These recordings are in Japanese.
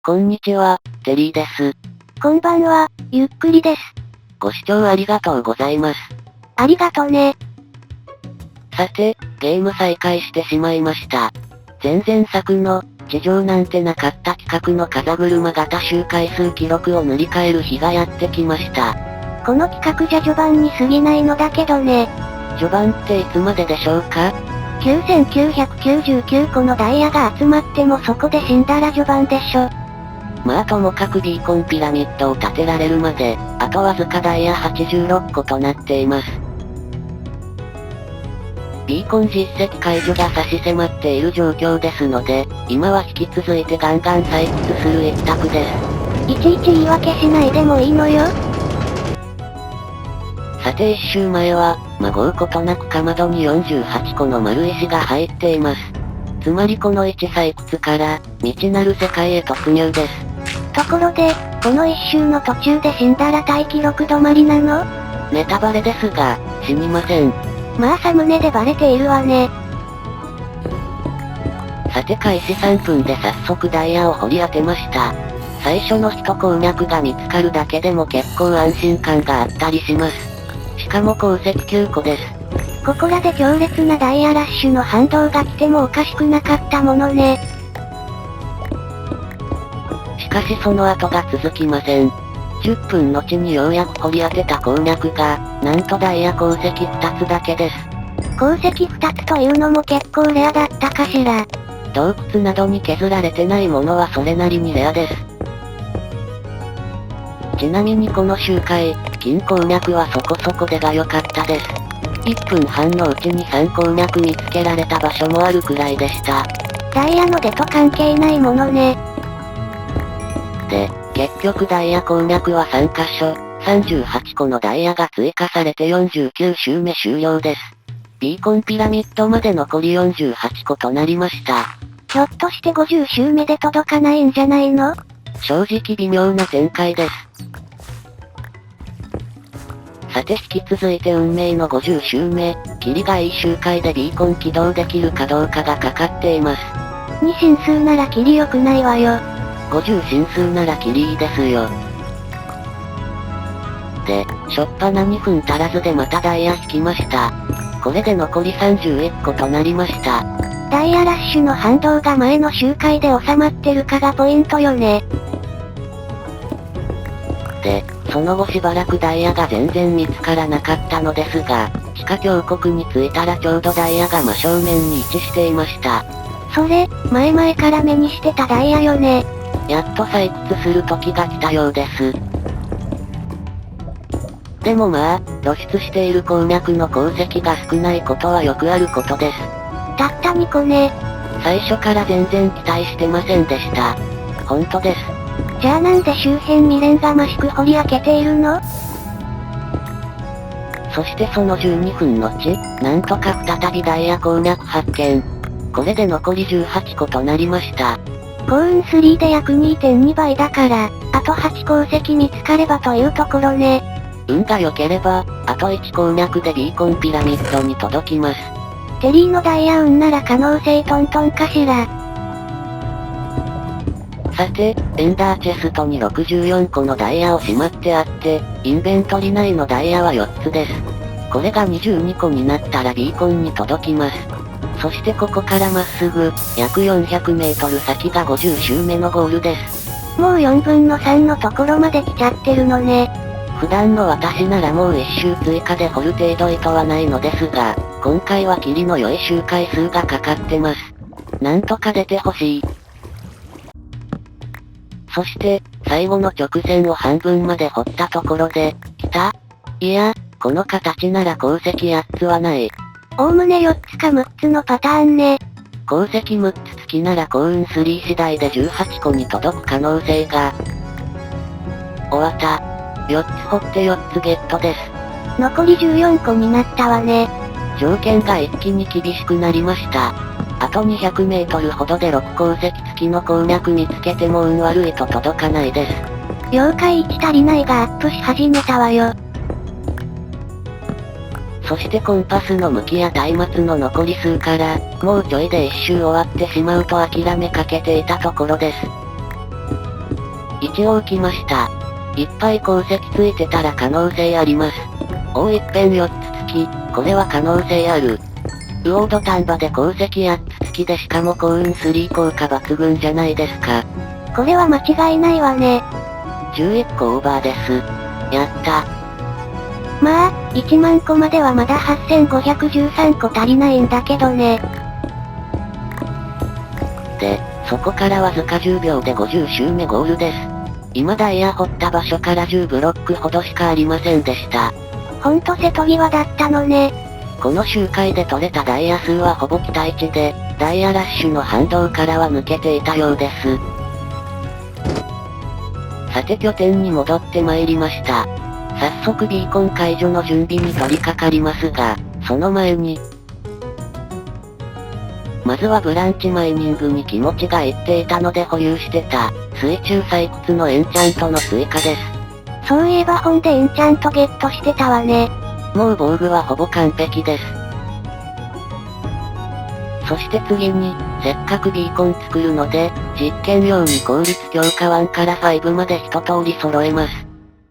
こんにちは、テリーです。こんばんは、ゆっくりです。ご視聴ありがとうございます。ありがとね。さて、ゲーム再開してしまいました。前々作の、地上なんてなかった企画の風車型周回数記録を塗り替える日がやってきました。この企画じゃ序盤に過ぎないのだけどね。序盤っていつまででしょうか？ 9999個のダイヤが集まってもそこで死んだら序盤でしょ。まあともかくビーコンピラミッドを建てられるまで、あとわずかダイヤ86個となっています。ビーコン実績解除が差し迫っている状況ですので、今は引き続いてガンガン採掘する一択です。いちいち言い訳しないでもいいのよ。さて一周前は、まごうことなくかまどに48個の丸石が入っています。つまりこの1採掘から、未知なる世界へ突入です。ところで、この一周の途中で死んだら大記録止まりなの？ネタバレですが、死にません。まあサムネでバレているわね。さて開始3分で早速ダイヤを掘り当てました。最初の一鉱脈が見つかるだけでも結構安心感があったりします。しかも鉱石9個です。ここらで強烈なダイヤラッシュの反動が来てもおかしくなかったものね。しかしその後が続きません。10分後にようやく掘り当てた鉱脈が、なんとダイヤ鉱石2つだけです。鉱石2つというのも結構レアだったかしら。洞窟などに削られてないものはそれなりにレアです。ちなみにこの周回、金鉱脈はそこそこ出が良かったです。1分半のうちに3鉱脈見つけられた場所もあるくらいでした。ダイヤの出と関係ないものね。で、結局ダイヤ鉱脈は3カ所、38個のダイヤが追加されて49周目終了です。ビーコンピラミッドまで残り48個となりました。ひょっとして50周目で届かないんじゃないの？正直微妙な展開です。さて引き続いて運命の50周目、キリがいい周回でビーコン起動できるかどうかがかかっています。2進数ならキリ良くないわよ。50進数ならキリいいですよ。で、しょっぱな2分足らずでまたダイヤ引きました。これで残り31個となりました。ダイヤラッシュの反動が前の周回で収まってるかがポイントよね。で、その後しばらくダイヤが全然見つからなかったのですが、地下峡谷に着いたらちょうどダイヤが真正面に位置していました。それ、前々から目にしてたダイヤよね。やっと採掘する時が来たようです。でもまあ、露出している鉱脈の鉱石が少ないことはよくあることです。たった2個ね。最初から全然期待してませんでした。本当です。じゃあなんで周辺未練がましく掘り開けているの？そしてその12分後、なんとか再びダイヤ鉱脈発見。これで残り18個となりました。幸運3で約 2.2 倍だから、あと8鉱石見つかればというところね。運が良ければ、あと1鉱脈でビーコンピラミッドに届きます。テリーのダイヤ運なら可能性トントンかしら。さて、エンダーチェストに64個のダイヤをしまってあって、インベントリ内のダイヤは4つです。これが22個になったらビーコンに届きます。そしてここからまっすぐ、約400メートル先が50周目のゴールです。もう4分の3のところまで来ちゃってるのね。普段の私ならもう1周追加で掘る程度意図はないのですが、今回はキリの良い周回数がかかってます。なんとか出てほしい。そして、最後の直線を半分まで掘ったところで、来た？いや、この形なら鉱石8つはない。おおむね4つか6つのパターンね。鉱石6つ付きなら幸運3次第で18個に届く可能性が。終わった。4つ掘って4つゲットです。残り14個になったわね。条件が一気に厳しくなりました。あと200メートルほどで6鉱石付きの鉱脈見つけても運悪いと届かないです。了解1足りないがアップし始めたわよ。そしてコンパスの向きや松明の残り数から、もうちょいで一周終わってしまうと諦めかけていたところです。一応来ました。いっぱい鉱石ついてたら可能性あります。おいっぺん4つ付き、これは可能性ある。ウオード丹波で鉱石8つ付きでしかも幸運3効果抜群じゃないですか。これは間違いないわね。11個オーバーです。やった。まあ、1万個まではまだ8513個足りないんだけどね。で、そこからわずか10秒で50周目ゴールです。今ダイヤ掘った場所から10ブロックほどしかありませんでした。ほんと瀬戸際だったのね。この周回で取れたダイヤ数はほぼ期待値で、ダイヤラッシュの反動からは抜けていたようです。さて拠点に戻って参りました。早速ビーコン解除の準備に取り掛かりますが、その前に、まずはブランチマイニングに気持ちがいっていたので保有してた、水中採掘のエンチャントの追加です。そういえば本でエンチャントゲットしてたわね。もう防具はほぼ完璧です。そして次に、せっかくビーコン作るので、実験用に効率強化1から5まで一通り揃えます。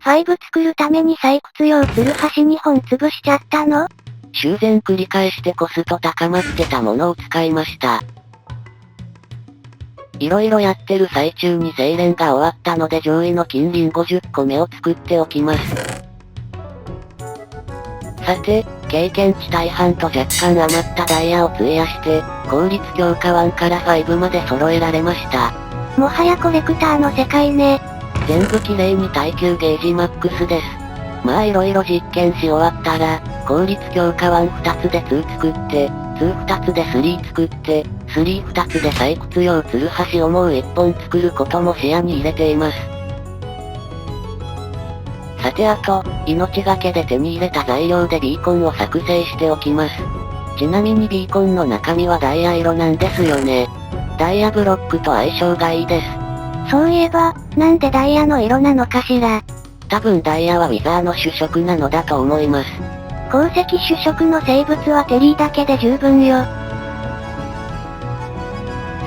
5作るために採掘用ツルハシ2本潰しちゃったの？修繕繰り返してコスト高まってたものを使いました。色々やってる最中に精錬が終わったので上位の金輪50個目を作っておきます。さて、経験値大半と若干余ったダイヤを費やして、効率強化1から5まで揃えられました。もはやコレクターの世界ね。全部綺麗に耐久ゲージマックスです。まあ色々実験し終わったら、効率強化12つで2作って、22つで3作って、32つで採掘用ツルハシをもう1本作ることも視野に入れています。さてあと、命がけで手に入れた材料でビーコンを作成しておきます。ちなみにビーコンの中身はダイヤ色なんですよね。ダイヤブロックと相性がいいです。そういえば、なんでダイヤの色なのかしら。多分ダイヤはウィザーの主食なのだと思います。鉱石主食の生物はテリーだけで十分よ。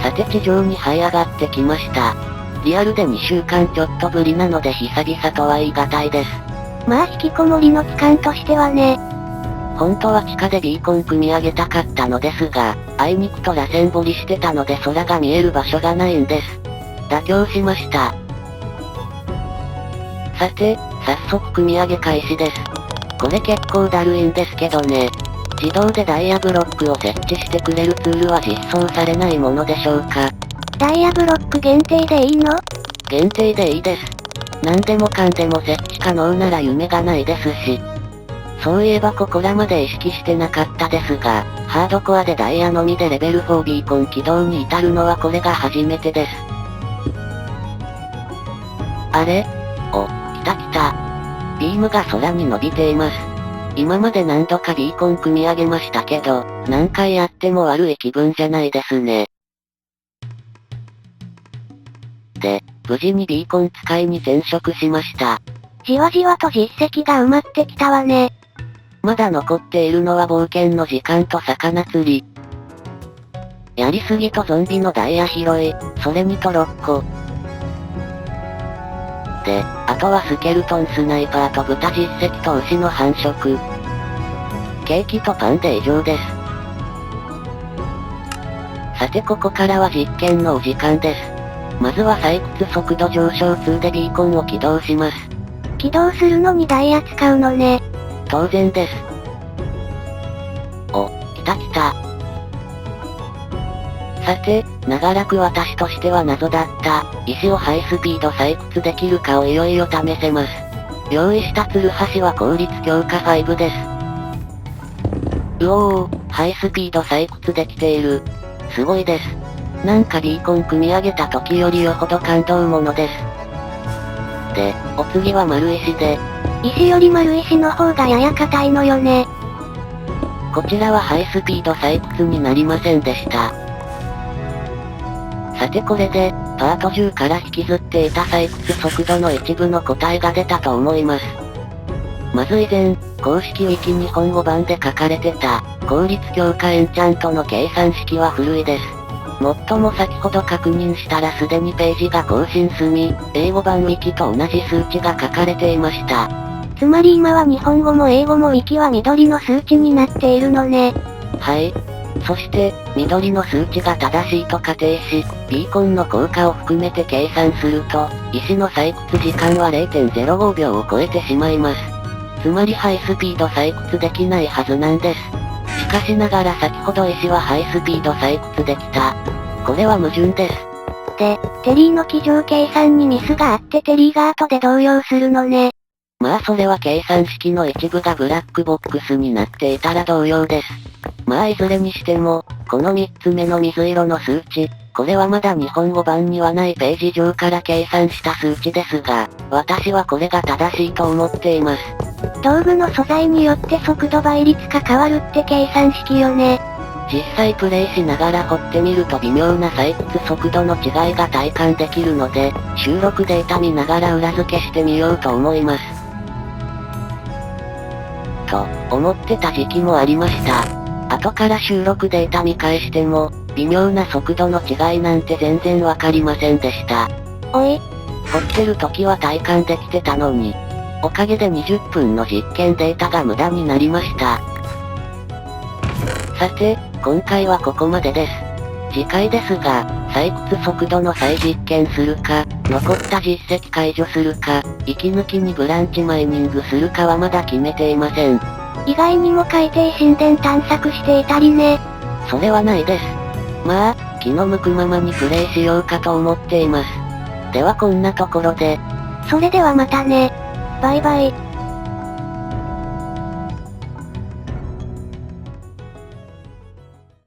さて地上に這い上がってきました。リアルで2週間ちょっとぶりなので久々とは言い難いです。まあ引きこもりの期間としてはね。本当は地下でビーコン組み上げたかったのですが、あいにくと螺旋掘りしてたので空が見える場所がないんです。妥協しました。さて、早速組み上げ開始です。これ結構だるいんですけどね。自動でダイヤブロックを設置してくれるツールは実装されないものでしょうか。ダイヤブロック限定でいいの？限定でいいです。何でもかんでも設置可能なら夢がないですし。そういえばここらまで意識してなかったですが、ハードコアでダイヤのみでレベル4ビーコン起動に至るのはこれが初めてです。あれ？お、来た来た。ビームが空に伸びています。今まで何度かビーコン組み上げましたけど、何回やっても悪い気分じゃないですね。で、無事にビーコン使いに転職しました。じわじわと実績が埋まってきたわね。まだ残っているのは冒険の時間と魚釣り。やりすぎとゾンビのダイヤ拾い、それにトロッコ。で、あとはスケルトンスナイパーと豚実績と牛の繁殖。ケーキとパンで以上です。さてここからは実験のお時間です。まずは採掘速度上昇2でビーコンを起動します。起動するのにダイヤ使うのね。当然です。お、来た来た。さて、長らく私としては謎だった、石をハイスピード採掘できるかをいよいよ試せます。用意したツルハシは効率強化5です。うおー、ハイスピード採掘できている。すごいです。なんかビーコン組み上げた時よりよほど感動ものです。で、お次は丸石で。石より丸石の方がやや硬いのよね。こちらはハイスピード採掘になりませんでした。さてこれで、パート10から引きずっていた採掘速度の一部の答えが出たと思います。まず以前、公式ウィキに本語版で書かれてた、効率強化エンチャントの計算式は古いです。もっとも先ほど確認したらすでにページが更新済み、英語版ウィキと同じ数値が書かれていました。つまり今は日本語も英語もウィキは緑の数値になっているのね。はい。そして、緑の数値が正しいと仮定し、ビーコンの効果を含めて計算すると、石の採掘時間は 0.05 秒を超えてしまいます。つまりハイスピード採掘できないはずなんです。しかしながら先ほど石はハイスピード採掘できた。これは矛盾です。で、テリーの基準計算にミスがあってテリーが後で動揺するのね。まあそれは計算式の一部がブラックボックスになっていたら同様です。まあいずれにしても、この3つ目の水色の数値、これはまだ日本語版にはないページ上から計算した数値ですが、私はこれが正しいと思っています。道具の素材によって速度倍率が変わるって計算式よね。実際プレイしながら掘ってみると微妙な採掘速度の違いが体感できるので、収録データ見ながら裏付けしてみようと思います。と、思ってた時期もありました。後から収録データ見返しても、微妙な速度の違いなんて全然わかりませんでした。おい。掘ってる時は体感できてたのに、おかげで20分の実験データが無駄になりました。さて、今回はここまでです。次回ですが、採掘速度の再実験するか、残った実績解除するか、息抜きにブランチマイニングするかはまだ決めていません。意外にも海底神殿探索していたりね。それはないです。まあ、気の向くままにプレイしようかと思っています。ではこんなところで。それではまたね。バイバイ。